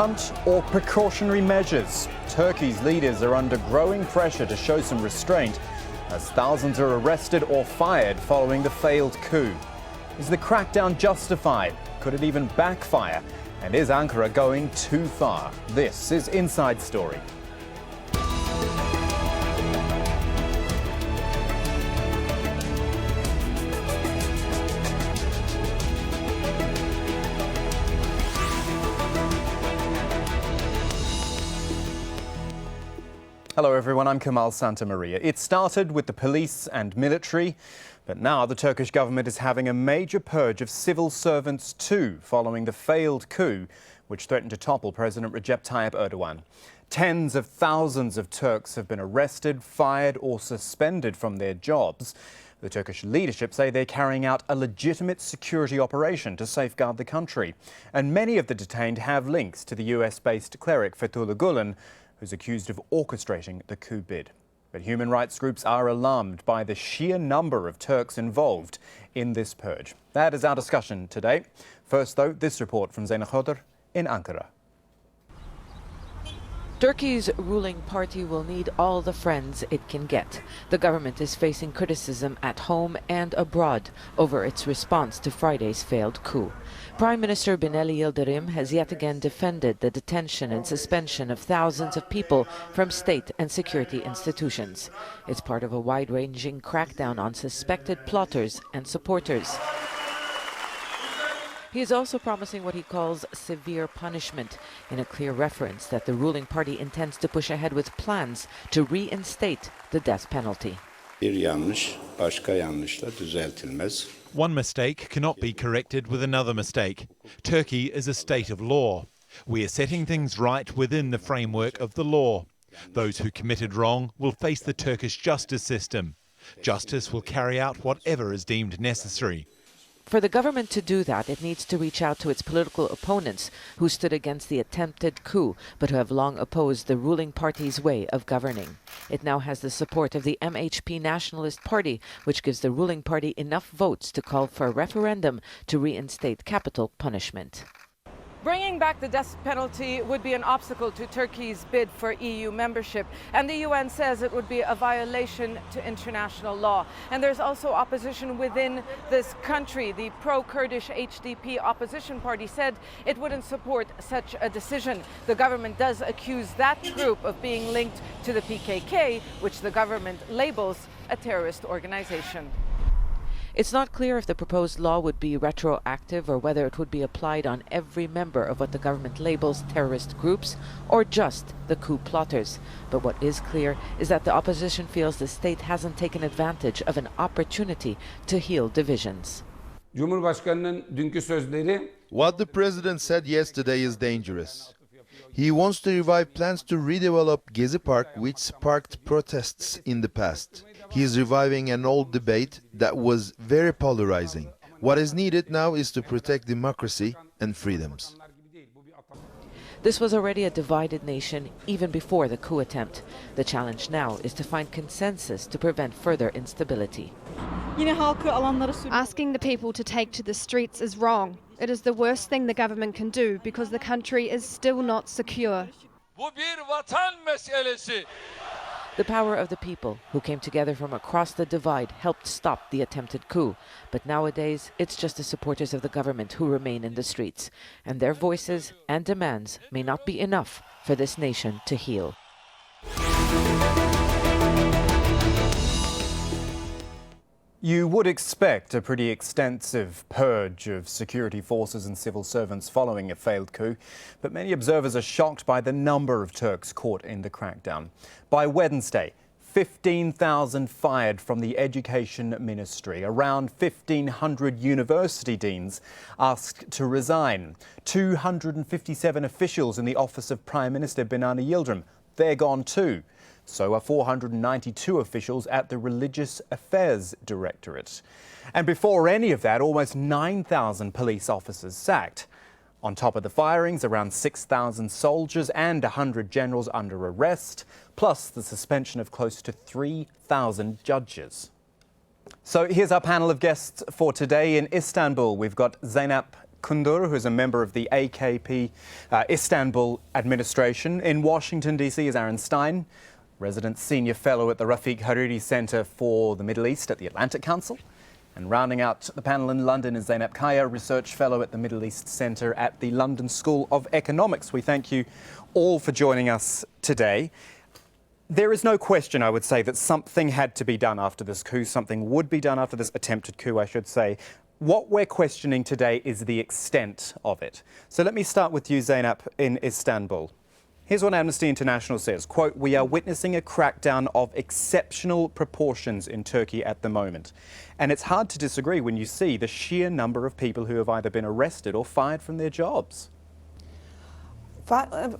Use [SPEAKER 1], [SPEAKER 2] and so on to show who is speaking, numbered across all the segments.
[SPEAKER 1] Hunt or precautionary measures? Turkey's leaders are under growing pressure to show some restraint as thousands are arrested or fired following the failed coup. Is the crackdown justified? Could it even backfire? And is Ankara going too far? This is Inside Story. Hello everyone, I'm Kamahl Santamaria. It started with the police and military, but now the Turkish government is having a major purge of civil servants too, following the failed coup which threatened to topple President Recep Tayyip Erdoğan. Tens of thousands of Turks have been arrested, fired or suspended from their jobs. The Turkish leadership say they're carrying out a legitimate security operation to safeguard the country. And many of the detained have links to the US-based cleric Fethullah Gülen, who's accused of orchestrating the coup bid. But human rights groups are alarmed by the sheer number of Turks involved in this purge. That is our discussion today. First, though, this report from Zeynep in Ankara.
[SPEAKER 2] Turkey's ruling party will need all the friends it can get. The government is facing criticism at home and abroad over its response to Friday's failed coup. Prime Minister Binali Yildirim has yet again defended the detention and suspension of thousands of people from state and security institutions. It's part of a wide-ranging crackdown on suspected plotters and supporters. He is also promising what he calls severe punishment, in a clear reference that the ruling party intends to push ahead with plans to reinstate the death penalty.
[SPEAKER 3] One mistake cannot be corrected with another mistake. Turkey is a state of law. We are setting things right within the framework of the law. Those who committed wrong will face the Turkish justice system. Justice will carry out whatever is deemed necessary.
[SPEAKER 2] For the government to do that, it needs to reach out to its political opponents who stood against the attempted coup, but who have long opposed the ruling party's way of governing. It now has the support of the MHP Nationalist Party, which gives the ruling party enough votes to call for a referendum to reinstate capital punishment.
[SPEAKER 4] Bringing back the death penalty would be an obstacle to Turkey's bid for EU membership, and the UN says it would be a violation to international law. And there's also opposition within this country. The pro-Kurdish HDP opposition party said it wouldn't support such a decision. The government does accuse that group of being linked to the PKK, which the government labels a terrorist organization. It's not clear if the proposed law would be retroactive or whether it would be applied on every member of what the government labels terrorist groups or just the coup plotters. But what is clear is that the opposition feels the state hasn't taken advantage of an opportunity to heal divisions.
[SPEAKER 5] What
[SPEAKER 6] the president said yesterday is dangerous. He wants to revive plans to redevelop Gezi Park, which sparked protests in the past. He is reviving an old debate that was very polarizing. What is needed now is to protect democracy and freedoms.
[SPEAKER 2] This was already a divided nation even before the coup attempt. The challenge now is to find consensus to prevent further instability.
[SPEAKER 7] Asking the people to take to the streets is wrong. It is the worst thing the government can do because the country is still not secure.
[SPEAKER 2] The power of the people who came together from across the divide helped stop the attempted coup. But nowadays, it's just the supporters of the government who remain in the streets. And their voices and demands may not be enough for this nation to heal.
[SPEAKER 1] You would expect a pretty extensive purge of security forces and civil servants following a failed coup, but many observers are shocked by the number of Turks caught in the crackdown. By Wednesday, 15,000 fired from the Education Ministry. Around 1,500 university deans asked to resign. 257 officials in the office of Prime Minister Binali Yildirim, they're gone too. So are 492 officials at the Religious Affairs Directorate. And before any of that, almost 9,000 police officers sacked. On top of the firings, around 6,000 soldiers and 100 generals under arrest, plus the suspension of close to 3,000 judges. So here's our panel of guests for today. In Istanbul, we've got Zeynep, Kundur, who is a member of the AKP Istanbul administration. In Washington, D.C. is Aaron Stein, resident senior fellow at the Rafik Hariri Center for the Middle East at the Atlantic Council. And rounding out the panel in London is Zeynep, research fellow at the Middle East Center at the London School of Economics. We thank you all for joining us today. There is no question, I would say, that something had to be done after this coup. Something would be done after this attempted coup, I should say. What we're questioning today is the extent of it. So let me start with you, Zeynep, in Istanbul. Here's what Amnesty International says, quote, "We are witnessing a crackdown of exceptional proportions in Turkey at the moment. And it's hard to disagree when you see the sheer number of people who have either been arrested or fired from their jobs."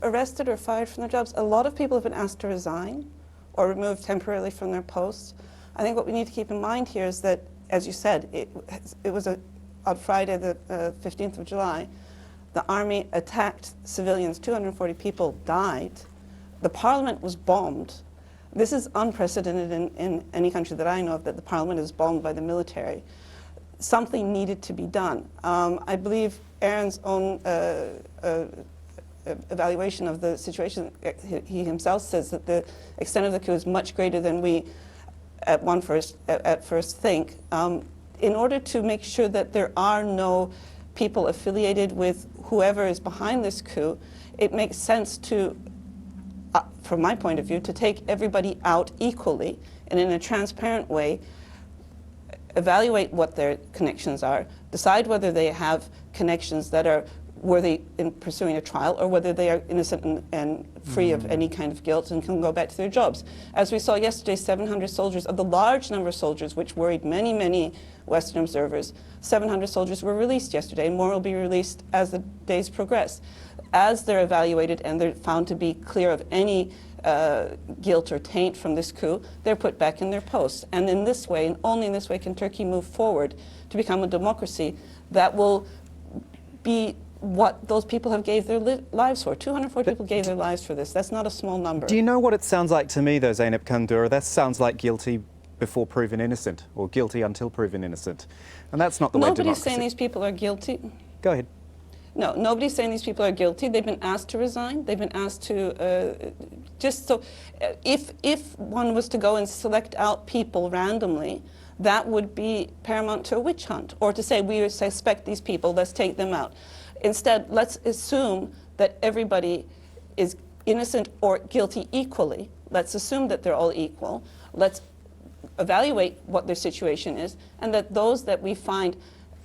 [SPEAKER 5] Arrested or fired from their jobs. A lot of people have been asked to resign or removed temporarily from their posts. I think what we need to keep in mind here is that, as you said, it was on Friday, the 15th of July, the army attacked civilians, 240 people died. The parliament was bombed. This is unprecedented in any country that I know of, that the parliament is bombed by the military. Something needed to be done. I believe Aaron's own evaluation of the situation, he himself says that the extent of the coup is much greater than we at first think. In order to make sure that there are no people affiliated with whoever is behind this coup, it makes sense to, from my point of view, to take everybody out equally and in a transparent way, evaluate what their connections are, decide whether they have connections that are worthy in pursuing a trial, or whether they are innocent and free of any kind of guilt and can go back to their jobs. As we saw yesterday, 700 soldiers, of the large number of soldiers which worried many, many Western observers, 700 soldiers were released yesterday, and more will be released as the days progress. As they're evaluated and they're found to be clear of any guilt or taint from this coup, they're put back in their posts. And in this way, and only in this way, can Turkey move forward to become a democracy that will be what those people have gave their lives for. 240 people gave their lives for this. That's not a small number.
[SPEAKER 1] Do you know what it sounds like to me, though, Zeynep Kundur? That sounds like guilty before proven innocent, or guilty until proven innocent. And that's not the way democracy...
[SPEAKER 5] Nobody's saying these people are guilty.
[SPEAKER 1] Go ahead.
[SPEAKER 5] No, nobody's saying these people are guilty. They've been asked to resign. They've been asked to, just so, if one was to go and select out people randomly, that would be paramount to a witch hunt, or to say, we suspect these people, let's take them out. Instead, let's assume that everybody is innocent or guilty equally. Let's assume that they're all equal. Let's evaluate what their situation is, and that those that we find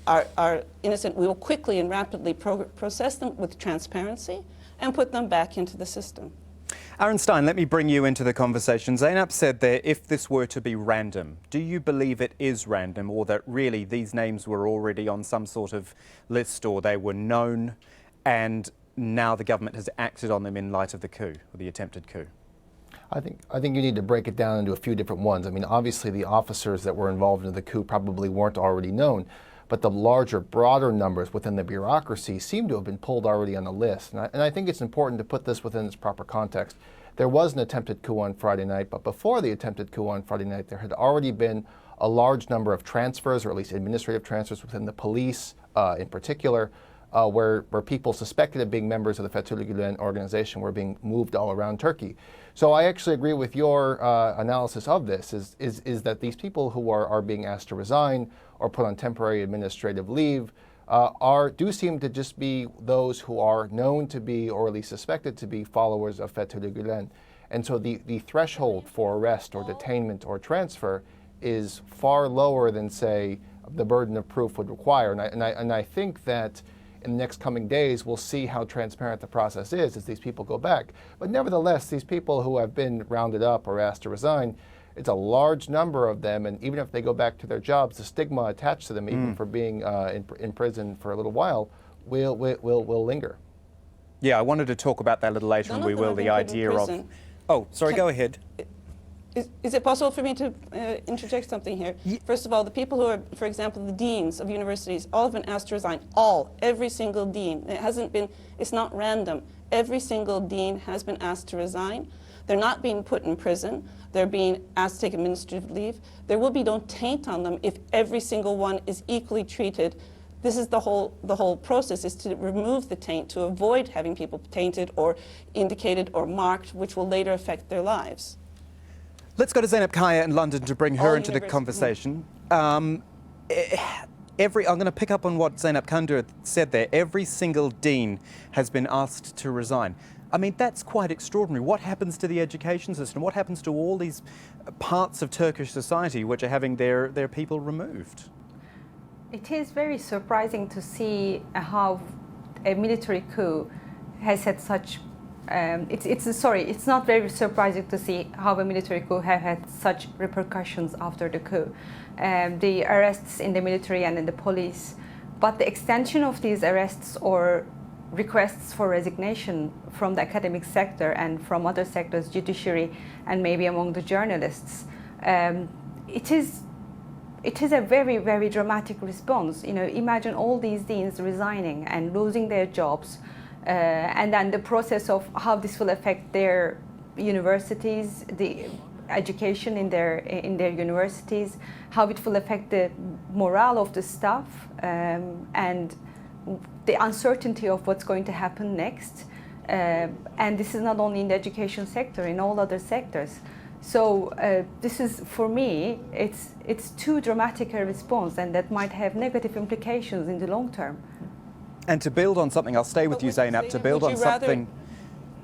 [SPEAKER 5] are innocent, we will quickly and rapidly process them with transparency and put them back into the system.
[SPEAKER 1] Aaron Stein, let me bring you into the conversation. Zeynep said there, if this were to be random, do you believe it is random, or that really these names were already on some sort of list, or they were known and now the government has acted on them in light of the coup, or the attempted coup?
[SPEAKER 8] I think you need to break it down into a few different ones. I mean, obviously the officers that were involved in the coup probably weren't already known, but the larger, broader numbers within the bureaucracy seem to have been pulled already on the list. And I think it's important to put this within its proper context. There was an attempted coup on Friday night, but before the attempted coup on Friday night, there had already been a large number of transfers, or at least administrative transfers within the police in particular, where people suspected of being members of the Fethullah Gülen organization were being moved all around Turkey. So I actually agree with your analysis of this, is that these people who are being asked to resign or put on temporary administrative leave do seem to just be those who are known to be, or at least suspected to be, followers of Fethullah Gülen. And so the threshold for arrest or detainment or transfer is far lower than, say, the burden of proof would require. And I think that in the next coming days, we'll see how transparent the process is as these people go back. But nevertheless, these people who have been rounded up or asked to resign, it's a large number of them, and even if they go back to their jobs, the stigma attached to them, even for being in prison for a little while, will linger.
[SPEAKER 1] Yeah, I wanted to talk about that a little later, and we will, the idea of... Oh, sorry, go ahead.
[SPEAKER 5] Is it possible for me to interject something here? First of all, the people who are, for example, the deans of universities, all have been asked to resign. Every single dean. It's not random. Every single dean has been asked to resign. They're not being put in prison. They're being asked to take administrative leave. There will be no taint on them if every single one is equally treated this is the whole process, is to remove the taint, to avoid having people tainted or indicated or marked, which will later affect their lives.
[SPEAKER 1] Let's go to Zeynep Kaya in London to bring her into the conversation. I'm going to pick up on what Zeynep Kundur said there. Every single dean has been asked to resign. I mean, that's quite extraordinary. What happens to the education system? What happens to all these parts of Turkish society which are having their people removed?
[SPEAKER 9] It is very surprising to see how a military coup has had such. It's not very surprising to see how a military coup have had such repercussions after the coup. The arrests in the military and in the police, but the extension of these arrests or requests for resignation from the academic sector and from other sectors, judiciary, and maybe among the journalists, it is a very, very dramatic response. You know, imagine all these deans resigning and losing their jobs, and then the process of how this will affect their universities, the education in their universities, how it will affect the morale of the staff, and the uncertainty of what's going to happen next. And this is not only in the education sector, in all other sectors. So this is, for me, it's too dramatic a response, and that might have negative implications in the long term.
[SPEAKER 1] And to build on something, I'll stay with you, Zeynep, to build on something.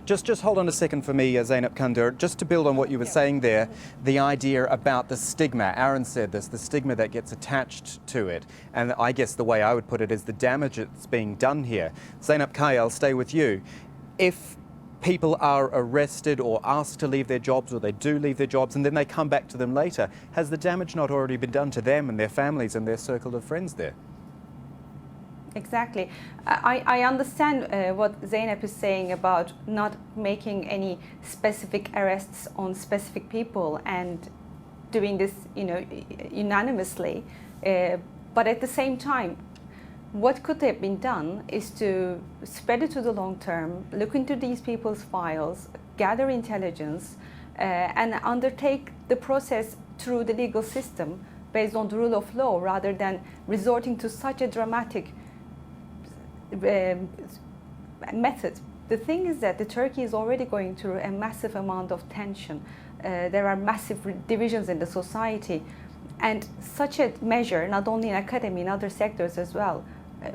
[SPEAKER 1] Just hold on a second for me, Zeynep Kundur. Just to build on what you were saying there, the idea about the stigma. Aaron said this, the stigma that gets attached to it. And I guess the way I would put it is the damage that's being done here. Zeynep Kaya, I'll stay with you. If people are arrested or asked to leave their jobs, or they do leave their jobs and then they come back to them later, has the damage not already been done to them and their families and their circle of friends there?
[SPEAKER 9] Exactly. I understand what Zeynep is saying about not making any specific arrests on specific people and doing this, you know, unanimously. But at the same time, what could have been done is to spread it to the long term, look into these people's files, gather intelligence, and undertake the process through the legal system based on the rule of law, rather than resorting to such a dramatic method. The thing is that Turkey is already going through a massive amount of tension. There are massive divisions in the society, and such a measure, not only in academy, in other sectors as well,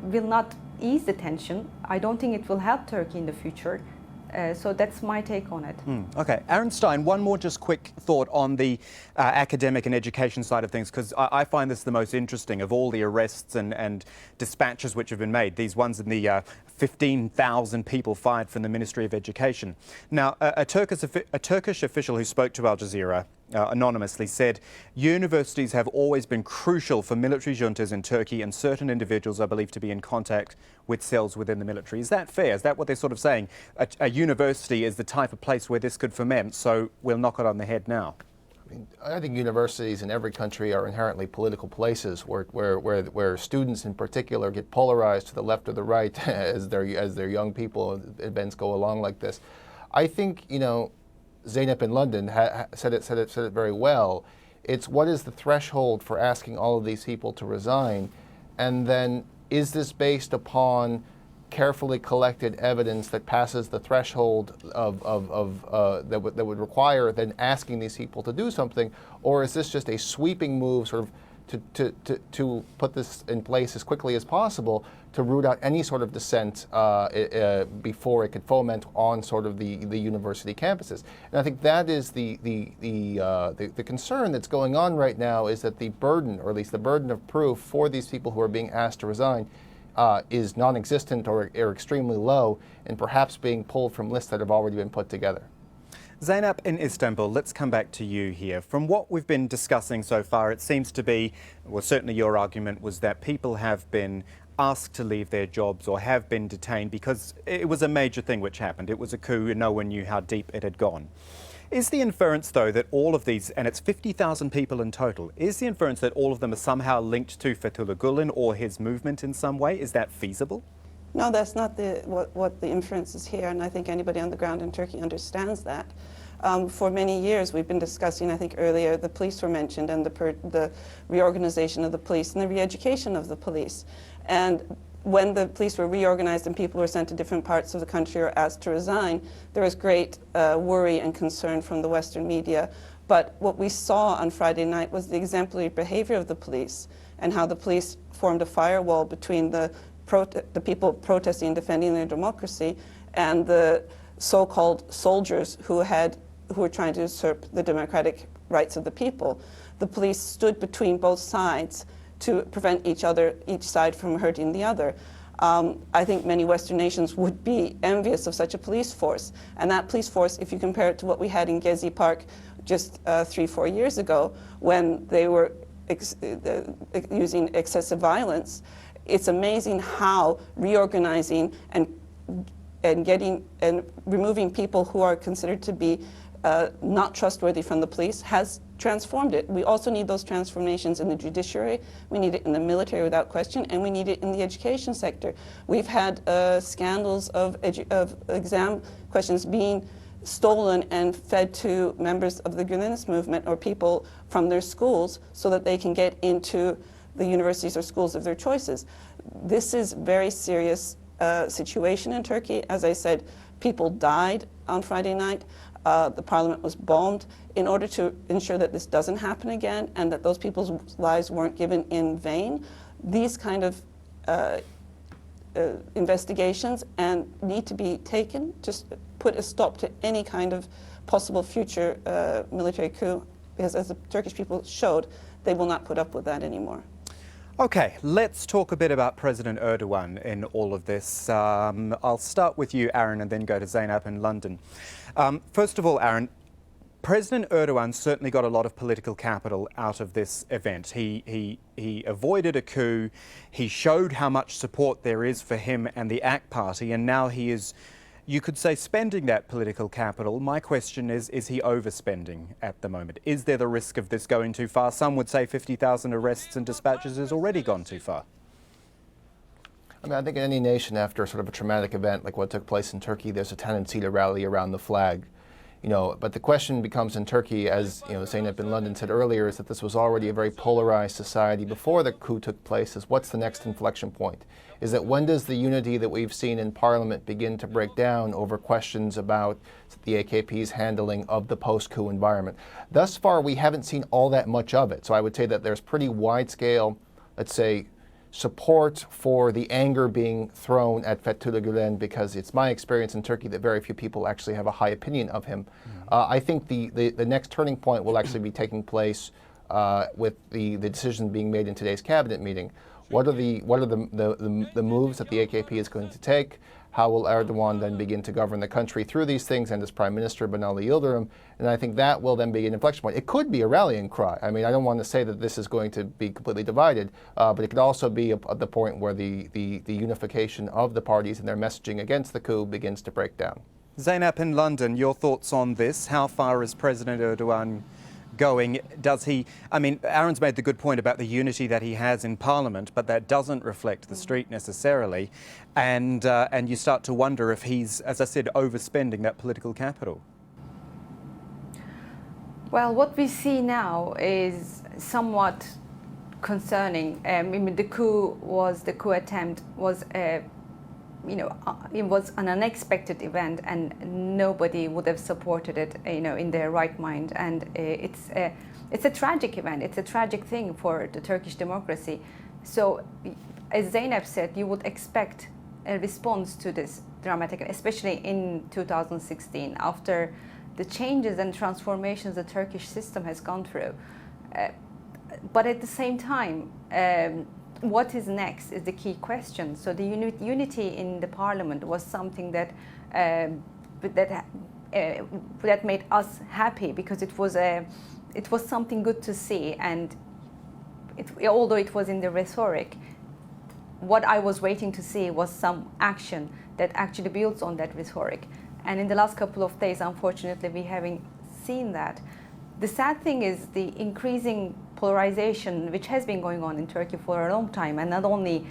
[SPEAKER 9] will not ease the tension. I don't think it will help Turkey in the future. So that's my take on it.
[SPEAKER 1] Okay, Aaron Stein, one more just quick thought on the academic and education side of things, because I find this the most interesting of all the arrests and dispatches which have been made, these ones in the 15,000 people fired from the Ministry of Education. Now, a Turkish official who spoke to Al Jazeera anonymously said universities have always been crucial for military juntas in Turkey, and certain individuals are believed to be in contact with cells within the military. Is that fair? Is that what they're sort of saying? A university is the type of place where this could ferment, so we'll knock it on the head now?
[SPEAKER 8] I think universities in every country are inherently political places where students in particular get polarized to the left or the right as their young people events go along like this. I think, you know, Zeynep in London said it very well. It's what is the threshold for asking all of these people to resign, and then is this based upon carefully collected evidence that passes the threshold that would require then asking these people to do something, or is this just a sweeping move, sort of to put this in place as quickly as possible to root out any sort of dissent before it could foment on sort of the university campuses? And I think that is the concern that's going on right now, is that the burden, or at least the burden of proof for these people who are being asked to resign, is non-existent or extremely low, and perhaps being pulled from lists that have already been put together.
[SPEAKER 1] Zeynep in Istanbul, let's come back to you here. From what we've been discussing so far, it seems to be, well, certainly your argument was that people have been asked to leave their jobs or have been detained because it was a major thing which happened. It was a coup and no one knew how deep it had gone. Is the inference, though, that all of these, and it's 50,000 people in total, is the inference that all of them are somehow linked to Fethullah Gülen or his movement in some way? Is that feasible?
[SPEAKER 5] No, that's not what the inference is here, and I think anybody on the ground in Turkey understands that. For many years we've been discussing, I think earlier the police were mentioned, and the reorganization of the police and the re-education of the police. And when the police were reorganized and people were sent to different parts of the country or asked to resign, there was great worry and concern from the Western media. But what we saw on Friday night was the exemplary behavior of the police and how the police formed a firewall between the people protesting and defending their democracy and the so-called soldiers who were trying to usurp the democratic rights of the people. The police stood between both sides to prevent each side from hurting the other. I think many Western nations would be envious of such a police force. And that police force, if you compare it to what we had in Gezi Park just 3-4 years ago, when they were using excessive violence, it's amazing how reorganizing and removing people who are considered to be not trustworthy from the police has transformed it. We also need those transformations in the judiciary, we need it in the military without question, and we need it in the education sector. We've had scandals of exam questions being stolen and fed to members of the Gülenist movement or people from their schools so that they can get into the universities or schools of their choices. This is a very serious situation in Turkey. As I said, people died on Friday night. The parliament was bombed. In order to ensure that this doesn't happen again and that those people's lives weren't given in vain, these kind of investigations need to be taken, just put a stop to any kind of possible future military coup, because as the Turkish people showed, they will not put up with that anymore.
[SPEAKER 1] Okay, let's talk a bit about President Erdoğan in all of this. I'll start with you, Aaron, and then go to Zeynep in London. First of all, Aaron, President Erdoğan certainly got a lot of political capital out of this event. He avoided a coup, he showed how much support there is for him and the AK Party, and now he is, you could say, spending that political capital. My question is he overspending at the moment? Is there the risk of this going too far? Some would say 50,000 arrests and dispatches has already gone too far.
[SPEAKER 8] I mean, I think in any nation after sort of a traumatic event like what took place in Turkey, there's a tendency to rally around the flag. But the question becomes in Turkey, as Zeynep in London said earlier, is that this was already a very polarized society before the coup took place. Is what's the next inflection point? Is that when does the unity that we've seen in Parliament begin to break down over questions about the AKP's handling of the post-coup environment? Thus far, we haven't seen all that much of it. So I would say that there's pretty wide-scale, let's say, support for the anger being thrown at Fethullah Gülen, because it's my experience in Turkey that very few people actually have a high opinion of him. I think the next turning point will actually be taking place with the decision being made in today's cabinet meeting. What are the moves that the AKP is going to take? How will Erdoğan then begin to govern the country through these things, and as Prime Minister Binali Yildirim? And I think that will then be an inflection point. It could be a rallying cry. I mean, I don't want to say that this is going to be completely divided, but it could also be at the point where the unification of the parties and their messaging against the coup begins to break down.
[SPEAKER 1] Zeynep in London, your thoughts on this? How far is President Erdoğan going? Does he, I mean, Aaron's made the good point about the unity that he has in Parliament, but that doesn't reflect the street necessarily. And you start to wonder if he's, as I said, overspending that political capital.
[SPEAKER 9] Well, what we see now is somewhat concerning. I mean, the coup attempt was it was an unexpected event, and nobody would have supported it, in their right mind. And it's a tragic event. It's a tragic thing for the Turkish democracy. So, as Zeynep said, you would expect a response to this dramatic, especially in 2016, after the changes and transformations the Turkish system has gone through. But at the same time, what is next is the key question. So the unity in the parliament was something that made us happy, because it was something good to see. And although it was in the rhetoric, what I was waiting to see was some action that actually builds on that rhetoric. And in the last couple of days, unfortunately, we haven't seen that. The sad thing is the increasing polarization which has been going on in Turkey for a long time, and not only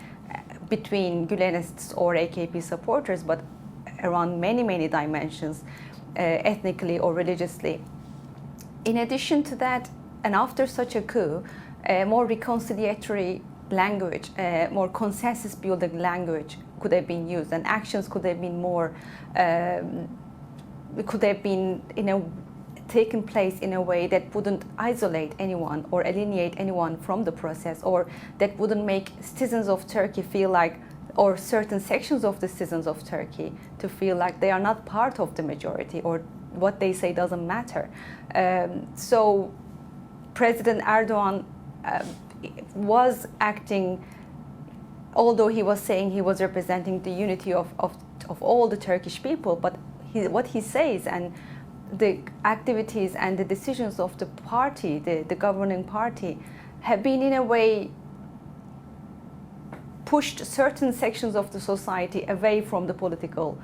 [SPEAKER 9] between Gülenists or AKP supporters, but around many dimensions, ethnically or religiously. In addition to that, and after such a coup, a more reconciliatory language, more consensus building language could have been used, and actions could have been more, could have been taken place in a way that wouldn't isolate anyone or alienate anyone from the process, or that wouldn't make citizens of Turkey feel like, or certain sections of the citizens of Turkey to feel like they are not part of the majority, or what they say doesn't matter. So President Erdoğan was acting, although he was saying he was representing the unity of all the Turkish people, but what he says and the activities and the decisions of the party, the governing party, have been in a way pushed certain sections of the society away from the political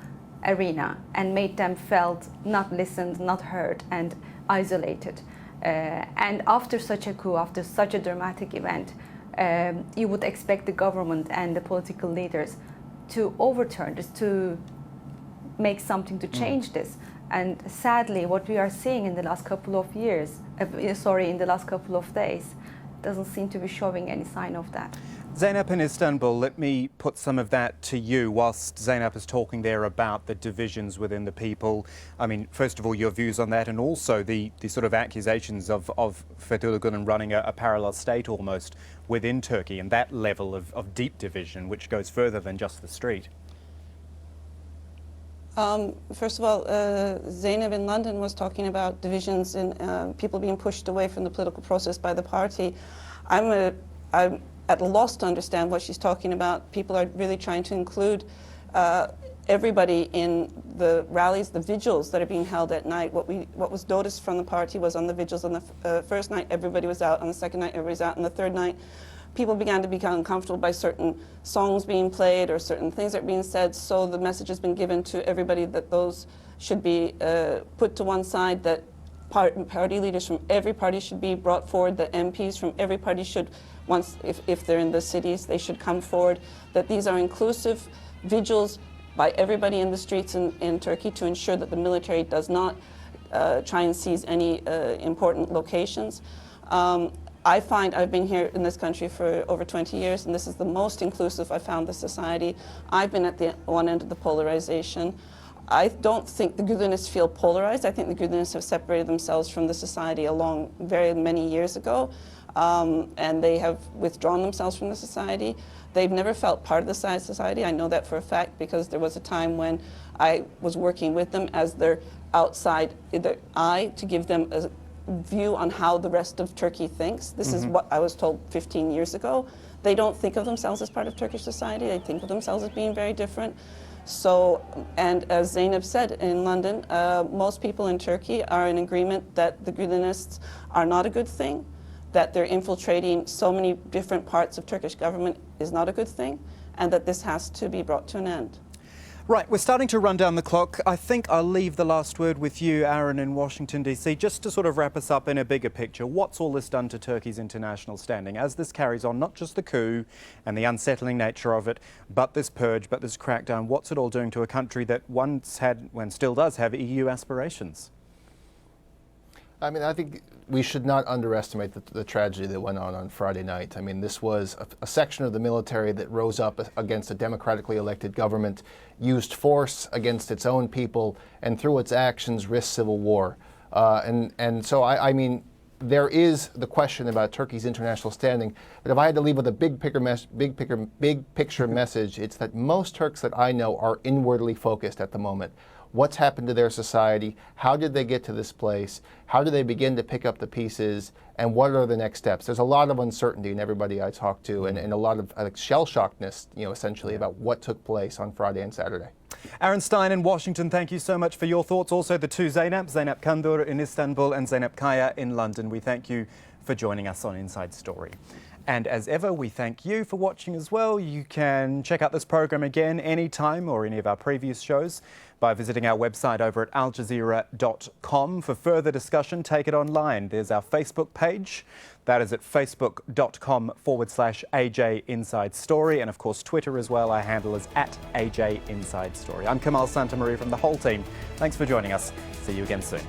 [SPEAKER 9] arena and made them felt not listened, not heard, and isolated. And after such a coup, after such a dramatic event, you would expect the government and the political leaders to overturn this, to make something to change this. And sadly, what we are seeing in the last couple of years, in the last couple of days, doesn't seem to be showing any sign of that.
[SPEAKER 1] Zeynep in Istanbul, let me put some of that to you. Whilst Zeynep is talking there about the divisions within the people, I mean, first of all, your views on that, and also the sort of accusations of Fethullah Gülen running a parallel state almost within Turkey, and that level of deep division, which goes further than just the street.
[SPEAKER 5] First of all, Zeynep in London was talking about divisions and people being pushed away from the political process by the party. I'm at a loss to understand what she's talking about. People are really trying to include everybody in the rallies, the vigils that are being held at night. What was noticed from the party was on the vigils on the first night, everybody was out. On the second night, everybody was out. On the third night, people began to become uncomfortable by certain songs being played or certain things that are being said, so the message has been given to everybody that those should be put to one side, that party leaders from every party should be brought forward, that MPs from every party should, once if they're in the cities, they should come forward, that these are inclusive vigils by everybody in the streets in Turkey to ensure that the military does not try and seize any important locations. I've been here in this country for over 20 years, and this is the most inclusive I found the society. I've been at the one end of the polarization. I don't think the Gülenists feel polarized. I think the Gülenists have separated themselves from the society along very many years ago, and they have withdrawn themselves from the society. They've never felt part of the society. I know that for a fact because there was a time when I was working with them as their outside eye to give them a view on how the rest of Turkey thinks. This is what I was told 15 years ago. They don't think of themselves as part of Turkish society. They think of themselves as being very different. So, and as Zeynep said in London, most people in Turkey are in agreement that the Gülenists are not a good thing, that they're infiltrating so many different parts of Turkish government is not a good thing, and that this has to be brought to an end.
[SPEAKER 1] Right, we're starting to run down the clock. I think I'll leave the last word with you, Aaron, in Washington, D.C., just to sort of wrap us up in a bigger picture. What's all this done to Turkey's international standing as this carries on, not just the coup and the unsettling nature of it, but this purge, but this crackdown? What's it all doing to a country that once had, and still does have, EU aspirations?
[SPEAKER 8] I mean, I think we should not underestimate the tragedy that went on Friday night. I mean, this was a section of the military that rose up against a democratically elected government, used force against its own people, and through its actions risked civil war. And so, I mean, there is the question about Turkey's international standing. But if I had to leave with a big picture message, it's that most Turks that I know are inwardly focused at the moment. What's happened to their society? How did they get to this place? How do they begin to pick up the pieces? And what are the next steps? There's a lot of uncertainty in everybody I talk to, and a lot of shell-shockedness, essentially about what took place on Friday and Saturday.
[SPEAKER 1] Aaron Stein in Washington, thank you so much for your thoughts. Also the two Zeynep Kundur in Istanbul and Zeynep Kaya in London. We thank you for joining us on Inside Story. And as ever, we thank you for watching as well. You can check out this program again anytime or any of our previous shows by visiting our website over at aljazeera.com. For further discussion, take it online. There's our Facebook page. That is at facebook.com/AJ Inside Story. And of course, Twitter as well. Our handle is at AJ Inside Story. I'm Kamahl Santamaria from the whole team. Thanks for joining us. See you again soon.